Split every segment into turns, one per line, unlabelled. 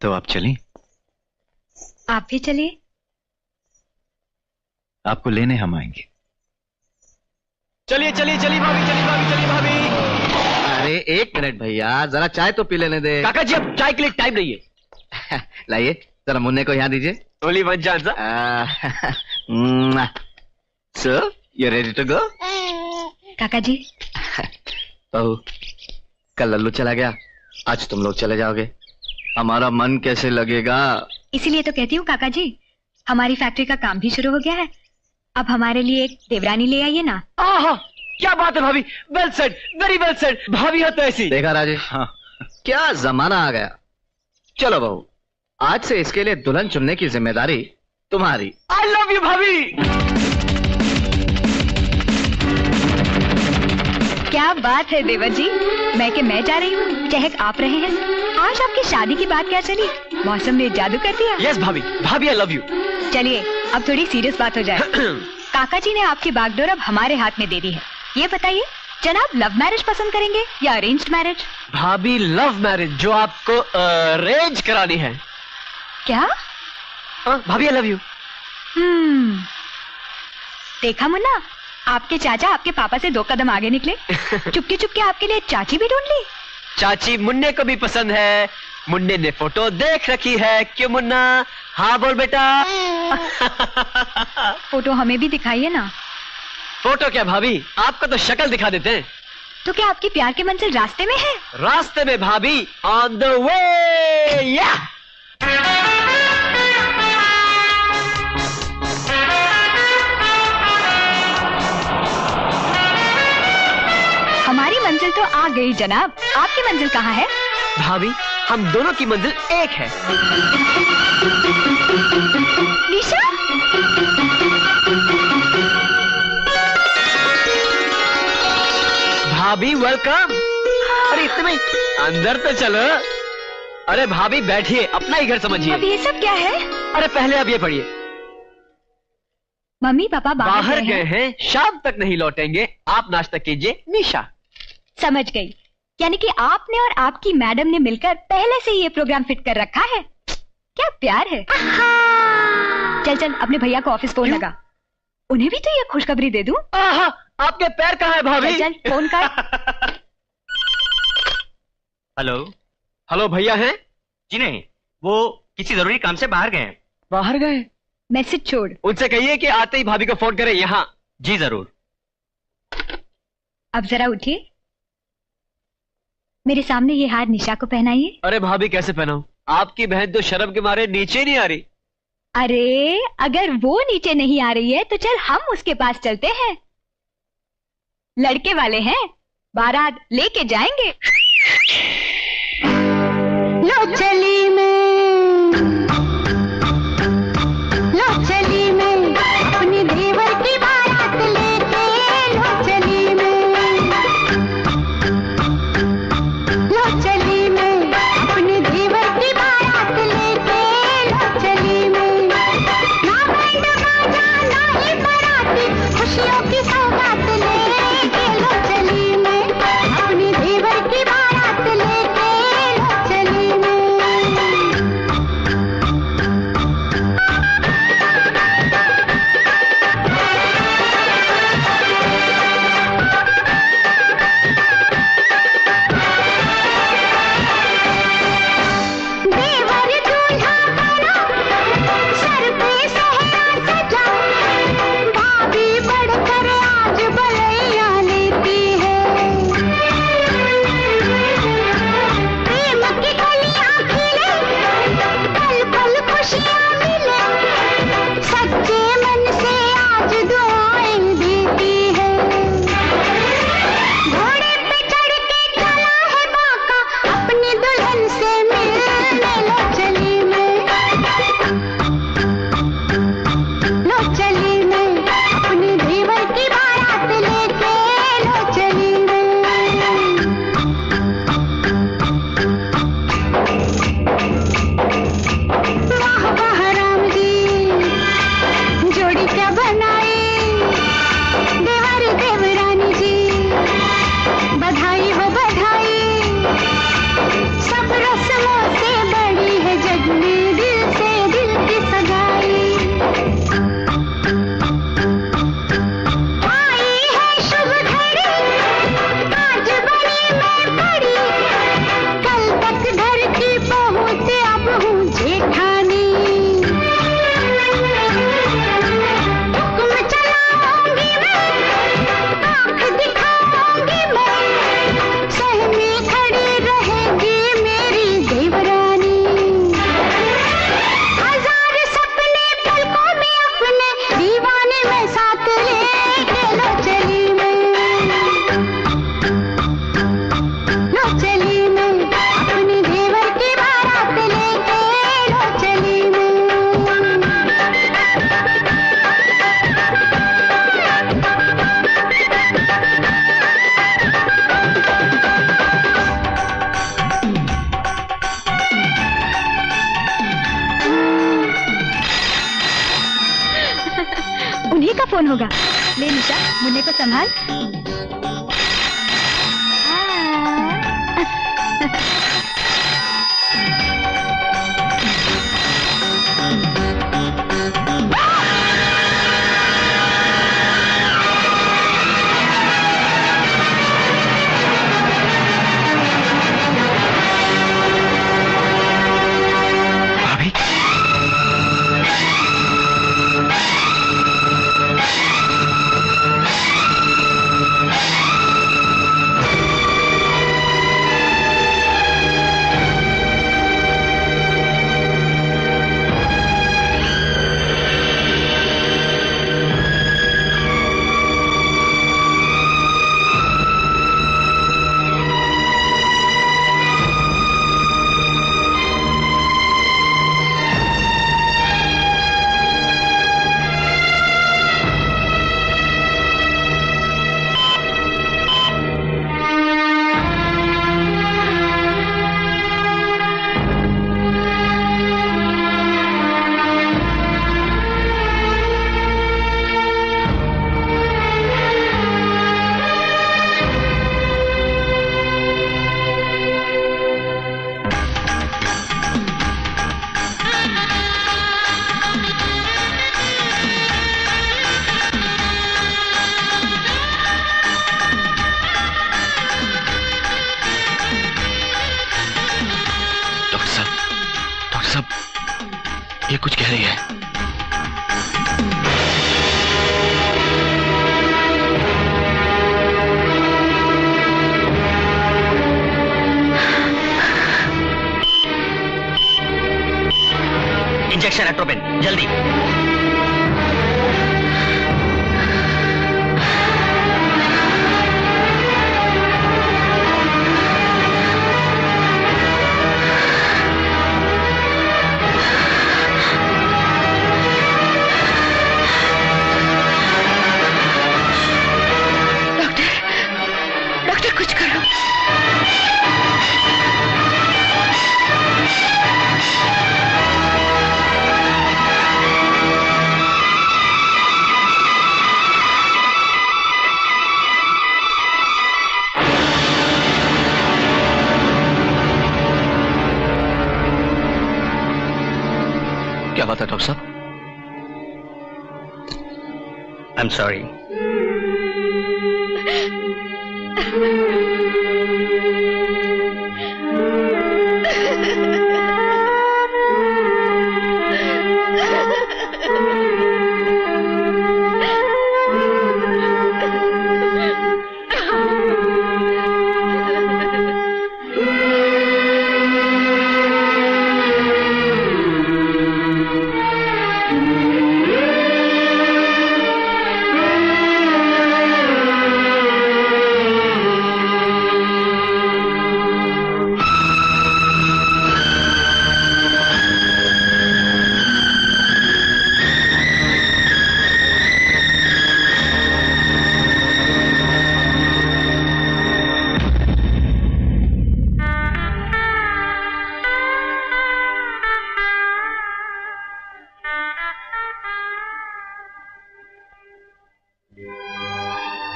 तो आप चलें?
आप भी चलिए।
आपको लेने हम आएंगे।
चलिए चलिए चलिए भाभी, चलिए भाभी, चलिए भाभी।
अरे एक मिनट भैया, जरा चाय तो पी लेने दे।
काका जी अब चाय के लिए टाइम नहीं है।
लाइए जरा मुन्ने को यहाँ दीजिए।
Only one chance.
So you ready to go?
काका जी।
बहू, कल लल्लू चला गया, आज तुम लोग चले जाओगे, हमारा मन कैसे लगेगा?
इसीलिए तो कहती हूँ काका जी, हमारी फैक्ट्री का काम भी शुरू हो गया है। अब हमारे लिए एक देवरानी ले आइए ना।
आहा, क्या बात है भाभी, well said, very well said. भाभी है तो ऐसी।
देखा राजेश,
हाँ।
क्या जमाना आ गया। चलो बहू, आज से इसके लिए दुल्हन चुनने की जिम्मेदारी तुम्हारी।
आई लव यू भाभी।
क्या बात है देवर जी, मैं जा रही हूँ, चहक आप रहे हैं। आज आपकी शादी की बात क्या चली, मौसम ने जादू कर दिया।
यस भाभी, भाभी आई लव यू।
चलिए अब थोड़ी सीरियस बात हो जाए। काका जी ने आपकी बागडोर अब हमारे हाथ में दे दी है। ये बताइए, जनाब लव मैरिज पसंद करेंगे या अरेंज्ड मैरिज?
भाभी लव मैरिज जो आपको अरेंज करानी है।
क्या?
भाभी आई लव यू।
देखा मुन्ना, आपके चाचा आपके पापा से 2 कदम आगे निकले। चुपके चुपके आपके लिए चाची भी ढूंढ ली।
चाची मुन्ने को भी पसंद है, मुन्ने ने फोटो देख रखी है। क्यों मुन्ना? हाँ बोल बेटा।
फोटो हमें भी दिखाइए ना।
फोटो क्या भाभी, आपको तो शक्ल दिखा देते हैं।
तो क्या आपकी प्यार की मंजिल रास्ते में है?
रास्ते में भाभी, ऑन द वे। या
हमारी मंजिल तो आ गई जनाब, आपकी मंजिल कहाँ है?
भाभी, हम दोनों की मंजिल एक है।
निशा,
भाभी वेलकम। अरे इतने में अंदर तो चलो। अरे भाभी बैठिए, अपना ही घर समझिए।
अब ये सब क्या है?
अरे पहले अब ये पढ़िए।
मम्मी पापा
बाहर गए हैं, शाम तक नहीं लौटेंगे, आप नाश्ता कीजिए। निशा।
समझ गई, यानी कि आपने और आपकी मैडम ने मिलकर पहले से ये प्रोग्राम फिट कर रखा है। क्या प्यार है। चल चल अपने भैया को ऑफिस फोन लगा, उन्हें भी तो ये खुशखबरी दे दूं।
आपके पैर कहाँ है भाभी?
चल चल फोन कर।
हेलो।
हेलो भैया हैं?
जी नहीं, वो किसी जरूरी काम से बाहर गए हैं।
बाहर गए?
मैसेज छोड़।
उनसे कहिए कि आते ही भाभी को फोन करें यहाँ।
जी जरूर।
अब जरा उठिए, मेरे सामने ये हार निशा को पहनाइए।
अरे भाभी कैसे पहनाऊं? आपकी बहन तो शर्म के मारे नीचे नहीं आ रही।
अरे अगर वो नीचे नहीं आ रही है तो चल हम उसके पास चलते हैं, लड़के वाले हैं, बारात लेके जाएंगे। लो चली मैं, लो चली मैं अपनी देवर की बारात लेके। लो चली मैं, लो चली मैं अपनी देवर की बारात लेके। लो चली मैं, ना बैंड बाजा ना ही बाराती, खुशियों की सौगात लेके। लो चली मैं अपनी देवर की बारात लेके। लो चली मैं।
होगा। ले निशा, मुन्ने को संभाल।
ये कुछ कह रही है।
इंजेक्शन एट्रोपिन, जल्दी।
क्या बात है डॉक्टर साहब?
I am sorry.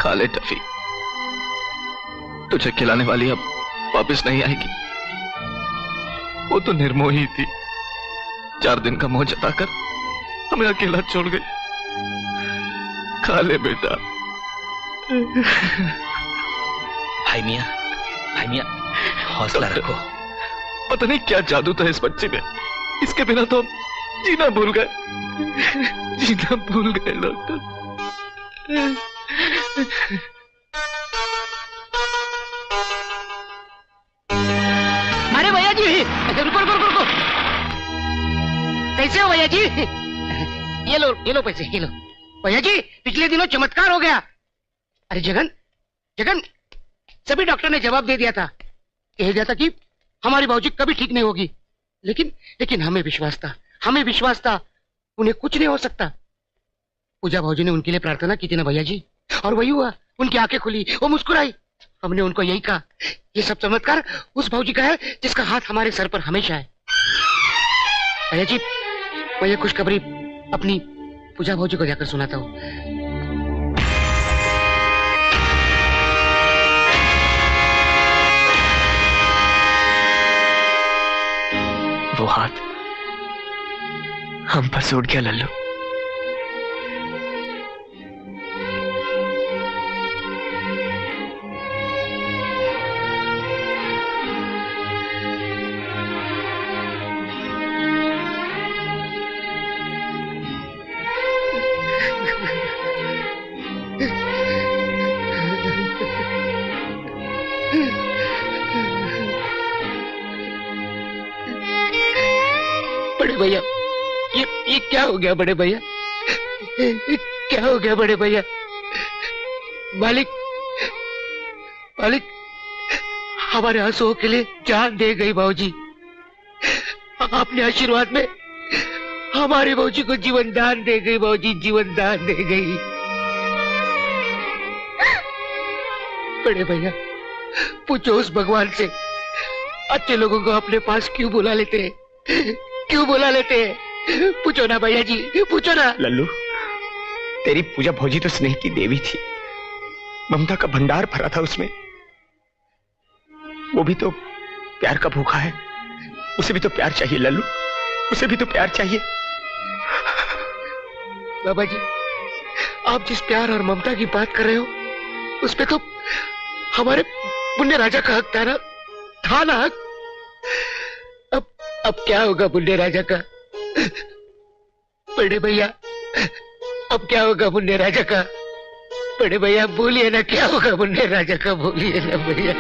काले टफी, तुझे खिलाने वाली अब वापस नहीं आएगी। वो तो निर्मोही थी, 4 दिन का मोह जताकर हमें अकेला छोड़ गई। काले बेटा।
भाई मियां, हौसला रखो।
पता नहीं क्या जादू था इस बच्चे में, इसके बिना तो हम जीना भूल गए। जीना भूल गए डॉक्टर।
अरे भैया जी, रुको रुको रुको। कैसे हो भैया जी? ये लो पैसे, ये लो। भैया जी, पिछले दिनों चमत्कार हो गया। अरे जगन, सभी डॉक्टर ने जवाब दे दिया था, कह दिया था कि हमारी बाबूजी कभी ठीक नहीं होगी। लेकिन हमें विश्वास था, उन्हें कुछ नहीं हो सकता। पूजा भाऊजी ने उनके लिए प्रार्थना की थी ना भैया जी, और वही हुआ। उनकी आंखें खुली, वो मुस्कुराई। हमने उनको यही कहा, ये सब चमत्कार उस भाऊजी का है जिसका हाथ हमारे सर पर हमेशा है। भैया जी, मैं ये खुशखबरी अपनी पूजा भाऊजी को जाकर सुनाता हूँ।
हम पर सूट गया लल्लू।
बड़े भैया, ये क्या हो गया बड़े भैया? क्या हो गया बड़े भैया? मालिक, मालिक हमारे आंसुओं के लिए जान दे गई बाबूजी। अपने आशीर्वाद में हमारे बाबूजी को जीवन दान दे गई बाबूजी, जीवन दान दे गई। बड़े भैया पूछो उस भगवान से, अच्छे लोगों को अपने पास क्यों बुला लेते हैं, क्यों बुला लेते हैं? पूछो ना भैया जी, पूछो ना।
लल्लू, तेरी पूजा भौजी तो स्नेह की देवी थी, ममता का भंडार भरा था उसमें। वो भी तो प्यार का भूखा है, उसे भी तो प्यार चाहिए लल्लू, उसे भी तो प्यार चाहिए।
बाबा जी, आप जिस प्यार और ममता की बात कर रहे हो, उसपे तो हमारे मुन्ने राजा का हक था ना, था ना हक। अब क्या होगा मुन्ने राजा का? बड़े भैया, अब क्या होगा मुन्ने राजा का? बड़े भैया बोलिए ना, क्या होगा मुन्ने राजा का? बोलिए ना भैया।